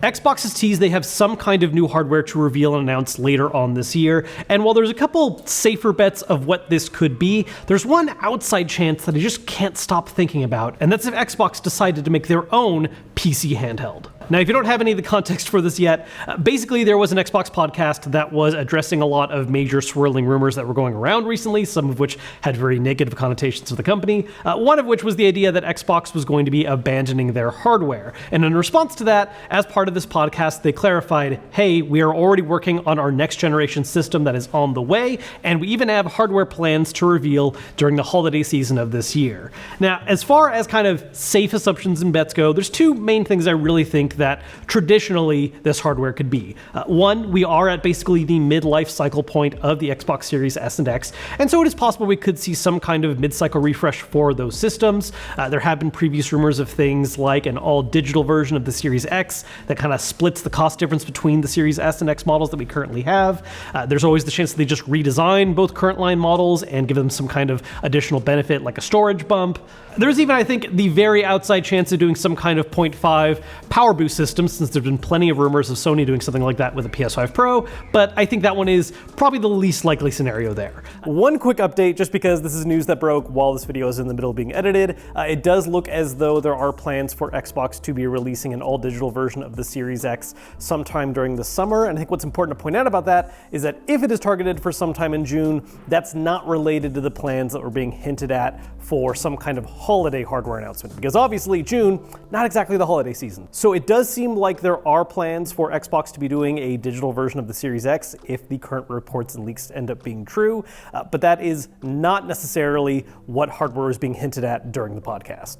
Xbox has teased they have some kind of new hardware to reveal and announce later on this year, and while there's a couple safer bets of what this could be, there's one outside chance that I just can't stop thinking about, and that's if Xbox decided to make their own PC handheld. Now, if you don't have any of the context for this yet, basically there was an Xbox podcast that was addressing a lot of major swirling rumors that were going around recently, some of which had very negative connotations to the company, one of which was the idea that Xbox was going to be abandoning their hardware. And in response to that, as part of this podcast, they clarified, hey, we are already working on our next generation system that is on the way, and we even have hardware plans to reveal during the holiday season of this year. Now, as far as kind of safe assumptions and bets go, there's two main things I really think that traditionally this hardware could be. One, we are at basically the mid-life cycle point of the Xbox Series S and X, and so it is possible we could see some kind of mid-cycle refresh for those systems. There have been previous rumors of things like an all-digital version of the Series X that kind of splits the cost difference between the Series S and X models that we currently have. There's always the chance that they just redesign both current line models and give them some kind of additional benefit like a storage bump. There's even, I think, the very outside chance of doing some kind of 0.5 power boost system, since there's been plenty of rumors of Sony doing something like that with a PS5 Pro, but I think that one is probably the least likely scenario there. One quick update, just because this is news that broke while this video is in the middle of being edited. It does look as though there are plans for Xbox to be releasing an all-digital version of the Series X sometime during the summer, and I think what's important to point out about that is that if it is targeted for sometime in June, that's not related to the plans that were being hinted at for some kind of holiday hardware announcement, because obviously June, not exactly the holiday season. So it does seem like there are plans for Xbox to be doing a digital version of the Series X if the current reports and leaks end up being true, but that is not necessarily what hardware is being hinted at during the podcast.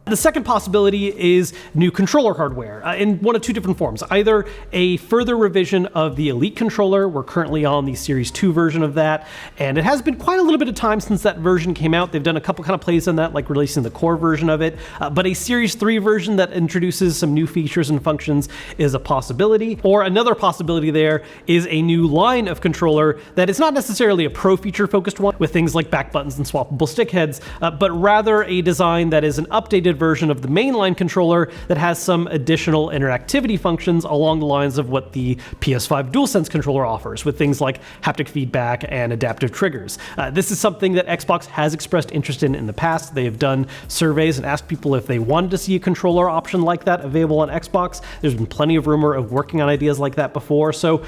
The second possibility is new controller hardware in one of two different forms. Either a further revision of the Elite controller. We're currently on the Series 2 version of that, and it has been quite a little bit of time since that version came out. They've done a couple kind of plays on that, like releasing the core version of it, but a Series 3 version that introduces some new features and functions is a possibility. Or another possibility there is a new line of controller that is not necessarily a pro feature focused one with things like back buttons and swappable stick heads, but rather a design that is an updated version of the mainline controller that has some additional interactivity functions along the lines of what the PS5 DualSense controller offers, with things like haptic feedback and adaptive triggers. This is something that Xbox has expressed interest in the past. They have done surveys and asked people if they wanted to see a controller option like that available on Xbox. There's been plenty of rumor of working on ideas like that before, so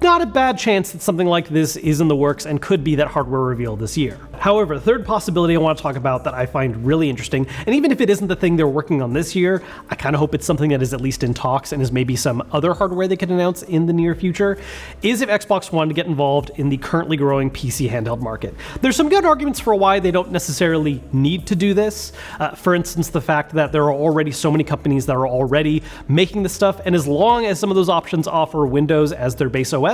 not a bad chance that something like this is in the works and could be that hardware reveal this year. However, the third possibility I want to talk about that I find really interesting, and even if it isn't the thing they're working on this year, I kind of hope it's something that is at least in talks and is maybe some other hardware they could announce in the near future, is if Xbox wanted to get involved in the currently growing PC handheld market. There's some good arguments for why they don't necessarily need to do this. For instance, the fact that there are already so many companies that are already making this stuff, and as long as some of those options offer Windows as their base OS,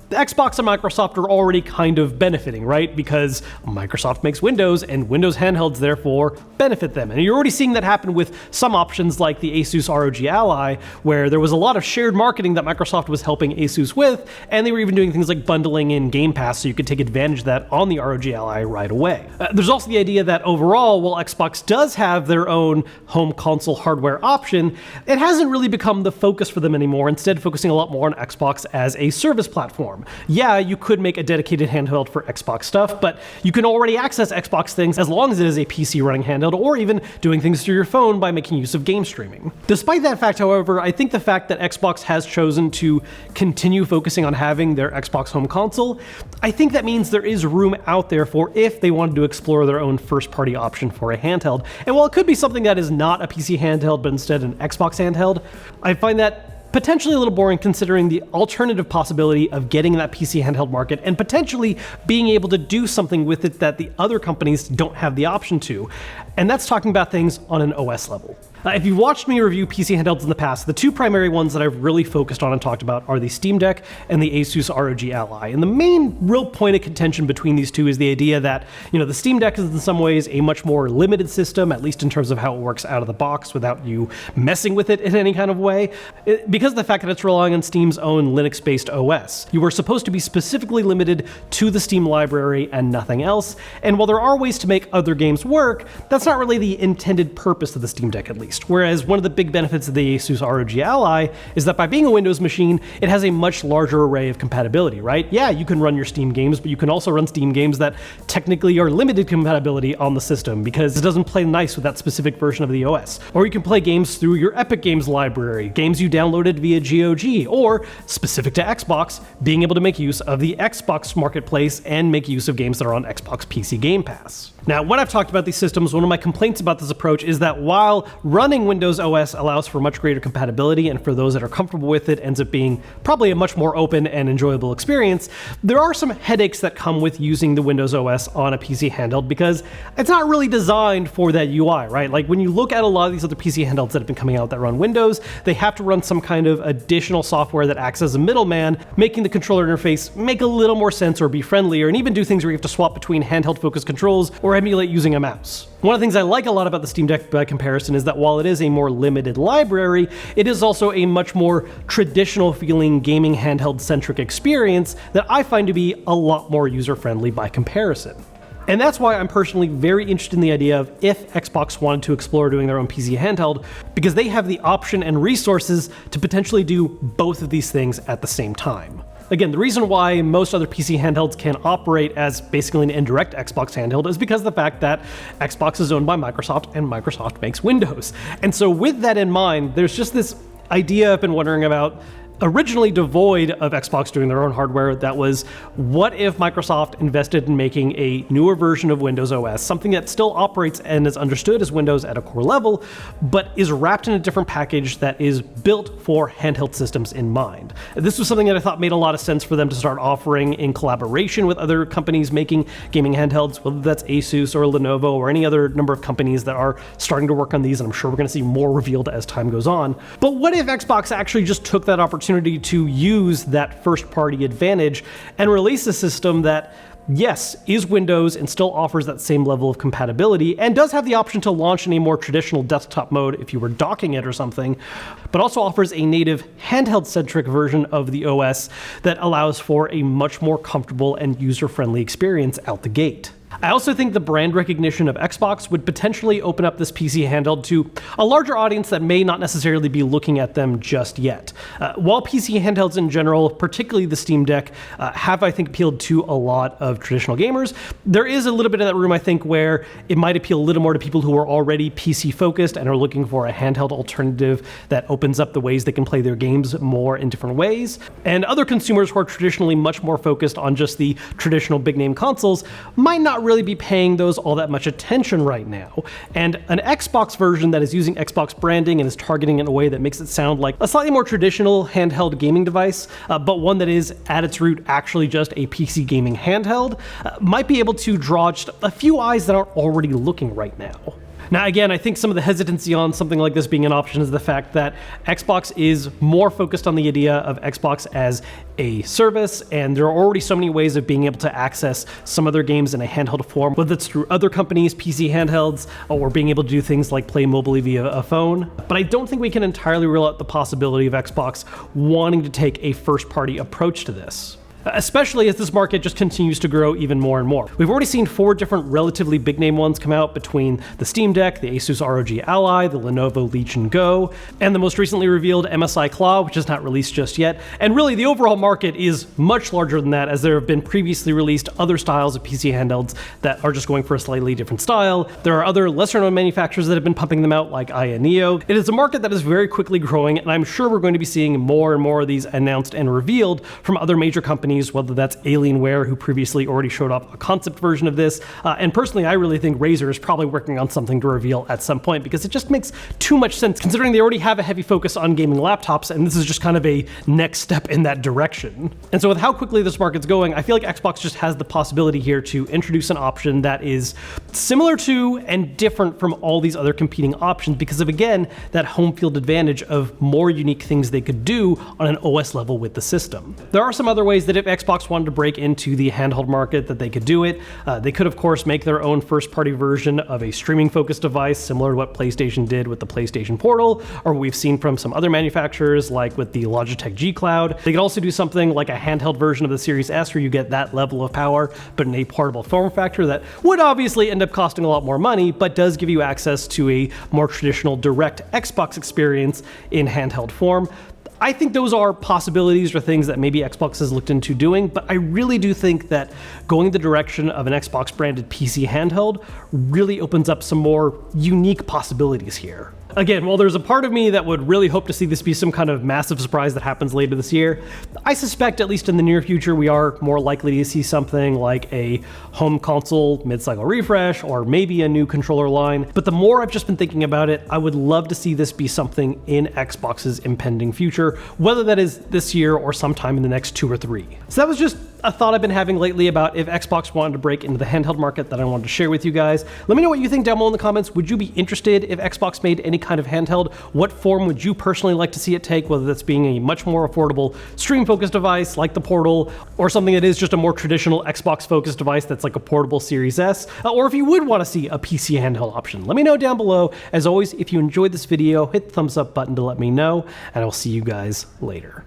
Xbox and Microsoft are already kind of benefiting, right? Because Microsoft makes Windows, and Windows handhelds therefore benefit them. And you're already seeing that happen with some options like the Asus ROG Ally, where there was a lot of shared marketing that Microsoft was helping Asus with, and they were even doing things like bundling in Game Pass so you could take advantage of that on the ROG Ally right away. There's also the idea that overall, while Xbox does have their own home console hardware option, it hasn't really become the focus for them anymore, instead focusing a lot more on Xbox as a service platform. Yeah, you could make a dedicated handheld for Xbox stuff, but you can already access Xbox things as long as it is a PC running handheld, or even doing things through your phone by making use of game streaming. Despite that fact, however, I think the fact that Xbox has chosen to continue focusing on having their Xbox home console, I think that means there is room out there for if they wanted to explore their own first-party option for a handheld. And while it could be something that is not a PC handheld, but instead an Xbox handheld, I find that potentially a little boring considering the alternative possibility of getting that PC handheld market and potentially being able to do something with it that the other companies don't have the option to. And that's talking about things on an OS level. If you've watched me review PC handhelds in the past, the two primary ones that I've really focused on and talked about are the Steam Deck and the Asus ROG Ally. And the main real point of contention between these two is the idea that, the Steam Deck is in some ways a much more limited system, at least in terms of how it works out of the box without you messing with it in any kind of way, because of the fact that it's relying on Steam's own Linux-based OS. You are supposed to be specifically limited to the Steam library and nothing else, and while there are ways to make other games work, that's not really the intended purpose of the Steam Deck, at least. based, whereas one of the big benefits of the Asus ROG Ally is that by being a Windows machine, it has a much larger array of compatibility, right? Yeah, you can run your Steam games, but you can also run Steam games that technically are limited compatibility on the system because it doesn't play nice with that specific version of the OS. Or you can play games through your Epic Games library, games you downloaded via GOG, or specific to Xbox, being able to make use of the Xbox Marketplace and make use of games that are on Xbox PC Game Pass. Now, when I've talked about these systems, one of my complaints about this approach is that while running Windows OS allows for much greater compatibility, and for those that are comfortable with it, ends up being probably a much more open and enjoyable experience, there are some headaches that come with using the Windows OS on a PC handheld because it's not really designed for that UI, right? Like when you look at a lot of these other PC handhelds that have been coming out that run Windows, they have to run some kind of additional software that acts as a middleman, making the controller interface make a little more sense or be friendlier, and even do things where you have to swap between handheld-focused controls or emulate using a mouse. One of the things I like a lot about the Steam Deck by comparison is that while it is a more limited library, it is also a much more traditional feeling gaming handheld-centric experience that I find to be a lot more user-friendly by comparison. And that's why I'm personally very interested in the idea of if Xbox wanted to explore doing their own PC handheld, because they have the option and resources to potentially do both of these things at the same time. Again, the reason why most other PC handhelds can operate as basically an indirect Xbox handheld is because of the fact that Xbox is owned by Microsoft and Microsoft makes Windows. And so with that in mind, there's just this idea I've been wondering about, originally devoid of Xbox doing their own hardware, that was, what if Microsoft invested in making a newer version of Windows OS, something that still operates and is understood as Windows at a core level, but is wrapped in a different package that is built for handheld systems in mind. This was something that I thought made a lot of sense for them to start offering in collaboration with other companies making gaming handhelds, whether that's Asus or Lenovo or any other number of companies that are starting to work on these, and I'm sure we're going to see more revealed as time goes on. But what if Xbox actually just took that opportunity to use that first-party advantage and release a system that, yes, is Windows and still offers that same level of compatibility and does have the option to launch in a more traditional desktop mode if you were docking it or something, but also offers a native handheld-centric version of the OS that allows for a much more comfortable and user-friendly experience out the gate. I also think the brand recognition of Xbox would potentially open up this PC handheld to a larger audience that may not necessarily be looking at them just yet. While PC handhelds in general, particularly the Steam Deck, have, I think, appealed to a lot of traditional gamers, there is a little bit of that room, I think, where it might appeal a little more to people who are already PC focused and are looking for a handheld alternative that opens up the ways they can play their games more in different ways. And other consumers who are traditionally much more focused on just the traditional big name consoles might not really be paying those all that much attention right now. And an Xbox version that is using Xbox branding and is targeting it in a way that makes it sound like a slightly more traditional handheld gaming device, but one that is at its root actually just a PC gaming handheld, might be able to draw just a few eyes that aren't already looking right now. Now, again, I think some of the hesitancy on something like this being an option is the fact that Xbox is more focused on the idea of Xbox as a service, and there are already so many ways of being able to access some of their games in a handheld form, whether it's through other companies' PC handhelds, or being able to do things like play mobily via a phone. But I don't think we can entirely rule out the possibility of Xbox wanting to take a first-party approach to this, especially as this market just continues to grow even more and more. We've already seen 4 different relatively big name ones come out between the Steam Deck, the Asus ROG Ally, the Lenovo Legion Go, and the most recently revealed MSI Claw, which is not released just yet. And really, the overall market is much larger than that, as there have been previously released other styles of PC handhelds that are just going for a slightly different style. There are other lesser-known manufacturers that have been pumping them out, like Aya Neo. It is a market that is very quickly growing, and I'm sure we're going to be seeing more and more of these announced and revealed from other major companies, whether that's Alienware, who previously already showed off a concept version of this, and personally I really think Razer is probably working on something to reveal at some point, because it just makes too much sense considering they already have a heavy focus on gaming laptops, and this is just kind of a next step in that direction. And so with how quickly this market's going, I feel like Xbox just has the possibility here to introduce an option that is similar to and different from all these other competing options because of, again, that home field advantage of more unique things they could do on an OS level with the system. There are some other ways that if Xbox wanted to break into the handheld market that they could do it. They could, of course, make their own first-party version of a streaming-focused device, similar to what PlayStation did with the PlayStation Portal, or what we've seen from some other manufacturers, like with the Logitech G Cloud. They could also do something like a handheld version of the Series S, where you get that level of power, but in a portable form factor that would obviously end up costing a lot more money, but does give you access to a more traditional direct Xbox experience in handheld form. I think those are possibilities or things that maybe Xbox has looked into doing, but I really do think that going the direction of an Xbox branded PC handheld really opens up some more unique possibilities here. Again, while there's a part of me that would really hope to see this be some kind of massive surprise that happens later this year, I suspect, at least in the near future, we are more likely to see something like a home console mid-cycle refresh, or maybe a new controller line. But the more I've just been thinking about it, I would love to see this be something in Xbox's impending future, whether that is this year or sometime in the next 2 or 3. So that was just a thought I've been having lately about if Xbox wanted to break into the handheld market that I wanted to share with you guys. Let me know what you think down below in the comments. Would you be interested if Xbox made any kind of handheld? What form would you personally like to see it take, whether that's being a much more affordable stream-focused device like the Portal, or something that is just a more traditional Xbox-focused device that's like a portable Series S, or if you would want to see a PC handheld option. Let me know down below. As always, if you enjoyed this video, hit the thumbs up button to let me know, and I'll see you guys later.